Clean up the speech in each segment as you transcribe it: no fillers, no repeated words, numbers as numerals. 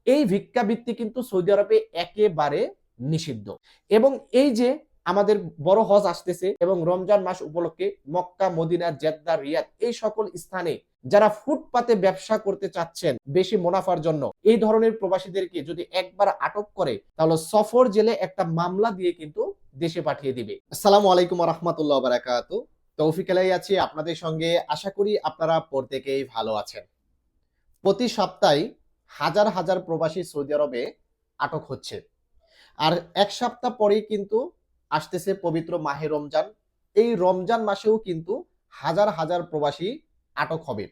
এই ভিক্ষাবৃত্তি কিন্তু সৌদি আরবে একেবারে নিষিদ্ধ। এবং এই যে আমাদের বড় হজ আসতেছে এবং রমজান মাস উপলক্ষে মক্কা, মদিনা, জেদ্দা, রিয়াদ এই সকল স্থানে যারা ফুটপাতে ব্যবসা করতে চাচ্ছেন বেশি মুনাফার জন্য, এই ধরনের প্রবাসীদেরকে যদি একবার আটক করে তাহলে সফর জেলে একটা মামলা দিয়ে কিন্তু দেশে পাঠিয়ে দিবে। আসসালামু আলাইকুম ওয়া রাহমাতুল্লাহি ওয়া বারাকাতুহু। তৌফিক আলাই আছি আপনাদের সঙ্গে। আশা করি আপনারা প্রত্যেকেই ভালো আছেন। প্রতি সপ্তাহে হাজার হাজার প্রবাসী সৌদি আরবে আটক হচ্ছে। আর এক সপ্তাহ পরেই কিন্তু আসতেছে পবিত্র মাহে রমজান। এই রমজান মাসেও কিন্তু হাজার হাজার প্রবাসী আটক হবে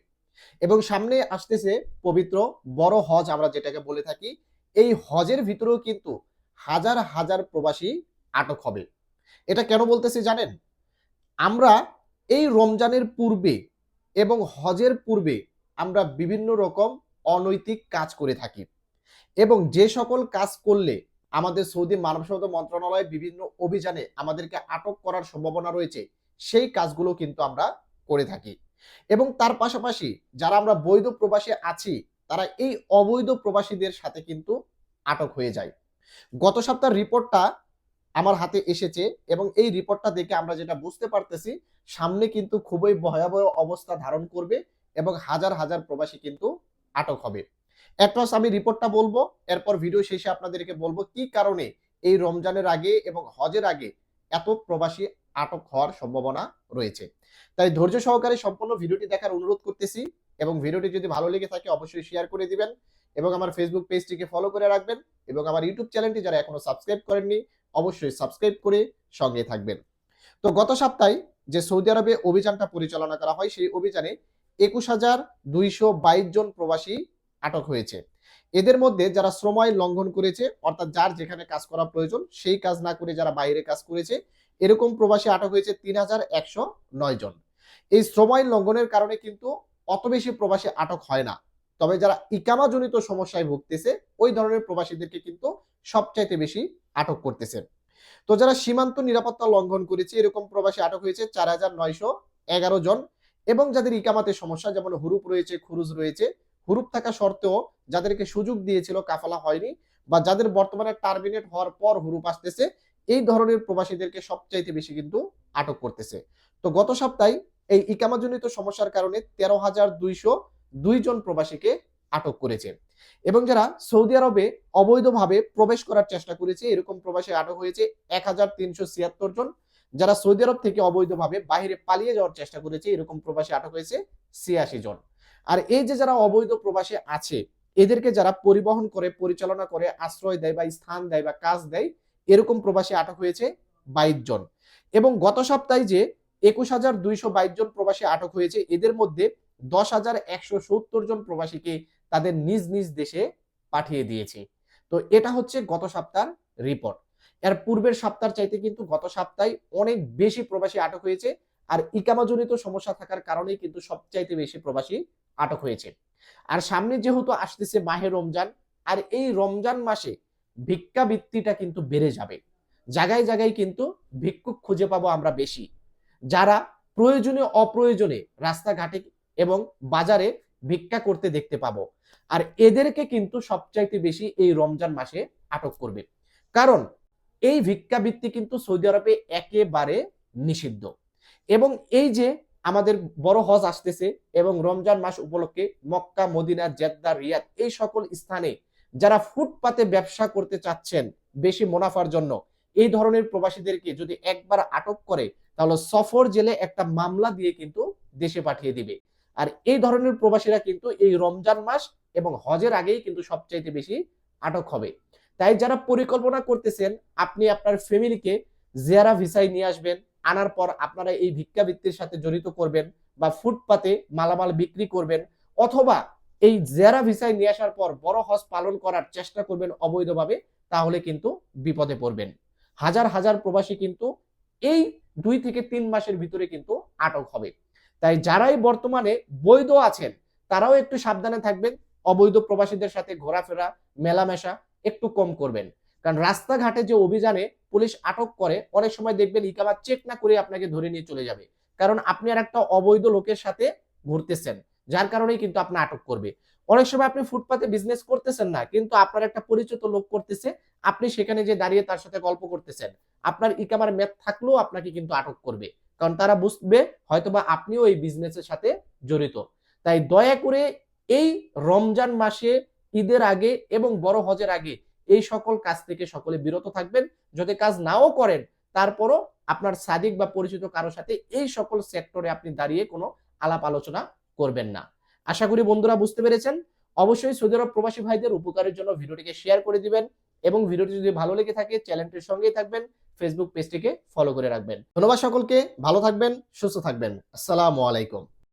এবং সামনে আসতেছে পবিত্র বড় হজ, আমরা যেটাকে বলে থাকি। এই হজের ভিতরেও কিন্তু হাজার হাজার প্রবাসী আটক হবে। এটা কেন বলতেছি জানেন? আমরা এই রমজানের পূর্বে এবং হজের পূর্বে আমরা বিভিন্ন রকম অনৈতিক কাজ করে থাকি এবং যে সকল কাজ করলে আমাদের সৌদি মানব সম্পদ মন্ত্রণালয় বিভিন্ন অভিযানে আমাদেরকে আটক করার সম্ভাবনা রয়েছে, সেই কাজগুলো কিন্তু আমরা করে থাকি। এবং তার পাশাপাশি যারা আমরা বৈধ প্রবাসী আছি তারা এই অবৈধ প্রবাসীদের সাথে কিন্তু আটক হয়ে যায়। গত সপ্তাহের রিপোর্টটা আমার হাতে এসেছে এবং এই রিপোর্টটা দেখে আমরা যেটা বুঝতে পারতেছি, সামনে কিন্তু খুবই ভয়াবহ অবস্থা ধারণ করবে এবং হাজার হাজার প্রবাসী কিন্তু আটক হবে। অ্যাটলাস আমি রিপোর্টটা বলবো, এরপর ভিডিও শেষে আপনাদেরকে বলবো কি কারণে এই রমজানের আগে এবং হজের আগে এত প্রবাসী আটক হওয়ার সম্ভাবনা রয়েছে। তাই ধৈর্য সহকারে সম্পূর্ণ ভিডিওটি দেখার অনুরোধ করতেছি এবং ভিডিওটি যদি ভালো লেগে থাকে অবশ্যই শেয়ার করে দিবেন এবং আমার ফেসবুক পেজটিকে ফলো করে রাখবেন এবং আমার ইউটিউব চ্যানেলটি যারা এখনো সাবস্ক্রাইব করেননি অবশ্যই সাবস্ক্রাইব করে সঙ্গে থাকবেন। তো গত সপ্তাহে যে সৌদি আরবে অভিযানটা পরিচালনা করা হয়, সেই অভিযানে 21,222 জন প্রবাসী আটক হয়েছে। এদের মধ্যে যারা শ্রম আইন লঙ্ঘন করেছে, অর্থাৎ যার যেখানে কাজ করা প্রয়োজন সেই কাজ না করে যারা বাইরে কাজ করেছে, এরকম প্রবাসী আটক হয়েছে 3,109 জন। এই শ্রম আইন লঙ্ঘনের কারণে কিন্তু অত বেশি প্রবাসী আটক হয় না, তবে যারা ইকামাজনিত সমস্যায় ভুগতেছে ওই ধরনের প্রবাসীদেরকে কিন্তু সবচাইতে বেশি আটক করতেছে। তো যারা সীমান্ত নিরাপত্তা লঙ্ঘন করেছে এরকম প্রবাসী আটক হয়েছে 4,911 জন এবং যাদের ইকামাতের সমস্যা, যেমন হুরুপ রয়েছে, খুরুজ রয়েছে, হুরুপ থাকা সত্ত্বেও যাদেরকে সুযোগ দিয়েছিল কাফালা হয়নি বা যাদের বর্তমানে টার্মিনেট হওয়ার পর হুরুপ আসতেছে, এই ধরনের প্রবাসীদেরকে সবচাইতে বেশি কিন্তু আটক করতেছে। তো গত সপ্তাহে এই ইকামাজনিত সমস্যার কারণে 13,202 জন প্রবাসীকে আটক করেছে এবং যারা সৌদি আরবে অবৈধভাবে প্রবেশ করার চেষ্টা করেছে এরকম প্রবাসী আটক হয়েছে 1,376 জন। যারা সৌদি আরব থেকে অবৈধভাবে বাইরে পালিয়ে যাওয়ার চেষ্টা করেছে এরকম প্রবাসী আটক হয়েছে 86 জন। আর এই যে যারা অবৈধ প্রবাসী আছে এদেরকে যারা পরিবহন করে, পরিচালনা করে, আশ্রয় দেয় বা স্থান দেয় বা কাজ দেয়, এরকম প্রবাসী আটক হয়েছে 22 জন। এবং গত সপ্তাহে যে 21,222 জন প্রবাসী আটক হয়েছে এদের মধ্যে 10,170 জন প্রবাসীকে তাদের নিজ নিজ দেশে পাঠিয়ে দিয়েছে। তো এটা হচ্ছে গত সপ্তাহের রিপোর্ট। এর পূর্বের সপ্তাহের চাইতে কিন্তু গত সপ্তাহে অনেক বেশি প্রবাসী আটক হয়েছে আর ইকামাজনিত সমস্যা থাকার কারণেই কিন্তু সবচাইতে বেশি প্রবাসী আটক হয়েছে। আর সামনে যেহেতু আসতেছে মাহে রমজান, আর এই রমজান মাসে ভিক্ষাবৃত্তিটা কিন্তু বেড়ে যাবে। জায়গায় জায়গায় কিন্তু ভিক্ষুক খুঁজে পাবো আমরা বেশি, যারা প্রয়োজনে অপ্রয়োজনে রাস্তাঘাটে এবং বাজারে ভিক্ষা করতে দেখতে পাবো। আর এদেরকে কিন্তু সবচাইতে বেশি এই রমজান মাসে আটক করবে, কারণ এই ভিক্ষাবৃত্তি কিন্তু সৌদি আরবে একেবারে নিষিদ্ধ। এবং এই যে আমাদের বড় হজ আসতেছে এবং রমজান মাস উপলক্ষে মক্কা, মদিনা, জেদ্দা, রিয়াদ এই সকল স্থানে যারা ফুটপাতে ব্যবসা করতে চাচ্ছেন বেশি মুনাফার জন্য, এই ধরনের প্রবাসীদেরকে যদি একবার আটক করে তাহলে সফর জেলে একটা মামলা দিয়ে কিন্তু দেশে পাঠিয়ে দিবে। আর এই ধরনের প্রবাসীরা কিন্তু এই রমজান মাস এবং হজের আগেই কিন্তু সবচাইতে বেশি আটক হবে। তাই যারা পরিকল্পনা করতেছেন আপনি আপনার ফ্যামিলিকে জিয়ারা ভিসায় নিয়ে আসবেন, আনার পর আপনারা এই ভিক্ষাবৃত্তির সাথে জড়িত করবেন বা ফুটপাতে মালামাল বিক্রি করবেন, অথবা এই জিয়ারা ভিসায় নিয়ে আসার পর বড় হজ পালন করার চেষ্টা করবেন অবৈধভাবে, তাহলে কিন্তু বিপদে পড়বেন। হাজার হাজার প্রবাসী কিন্তু এই 2 থেকে 3 মাসের ভিতরে কিন্তু আটক হবে। তাই যারাই বর্তমানে বৈধ আছেন তারাও একটু সাবধানে থাকবেন, অবৈধ প্রবাসীদের সাথে ঘোরাফেরা মেলামেশা একটু কম করবেন। কারণ রাস্তাঘাটে যে অভিযানে পুলিশ আটক করে অনেক সময় দেখবেন ইকামা চেক না করে আপনাকে ধরে নিয়ে চলে যাবে, কারণ আপনি আর একটা অবৈধ লোকের সাথে ঘুরতেছেন, যার কারণেই কিন্তু আপনি আটক করবে। অনেক সময় আপনি ফুটপাতে বিজনেস করতেছেন না, কিন্তু আপনার একটা পরিচিত লোক করতেছে, আপনি সেখানে যে দাঁড়িয়ে তার সাথে গল্প করতেছেন, আপনার ইকামার মেয়াদ থাকলেও আপনাকে কিন্তু আটক করবে, কারণ তারা বুঝবে হয়তোবা আপনিও এই বিজনেসের সাথে জড়িত। তাই দয়া করে এই রমজান মাসে, ঈদের আগে এবং বড় হজের আগে এই সকল কাজ থেকে সকলে বিরত থাকবেন। যদি কাজ নাও করেন, তারপরও আপনার সাদিক বা পরিচিত কারো সাথে এই সকল সেক্টরে আপনি দাঁড়িয়ে কোনো আলাপ আলোচনা করবেন না। আশা করি বন্ধুরা বুঝতে পেরেছেন। অবশ্যই সৌদি আরব প্রবাসী ভাইদের উপকারের জন্য ভিডিওটিকে শেয়ার করে দিবেন, এবং ভিডিওটি যদি ভালো লেগে থাকে চ্যানেলটির সঙ্গেই থাকবেন, ফেসবুক পেজটিকে ফলো করে রাখবেন। ধন্যবাদ সকলকে, ভালো থাকবেন, সুস্থ থাকবেন। আসসালামু আলাইকুম।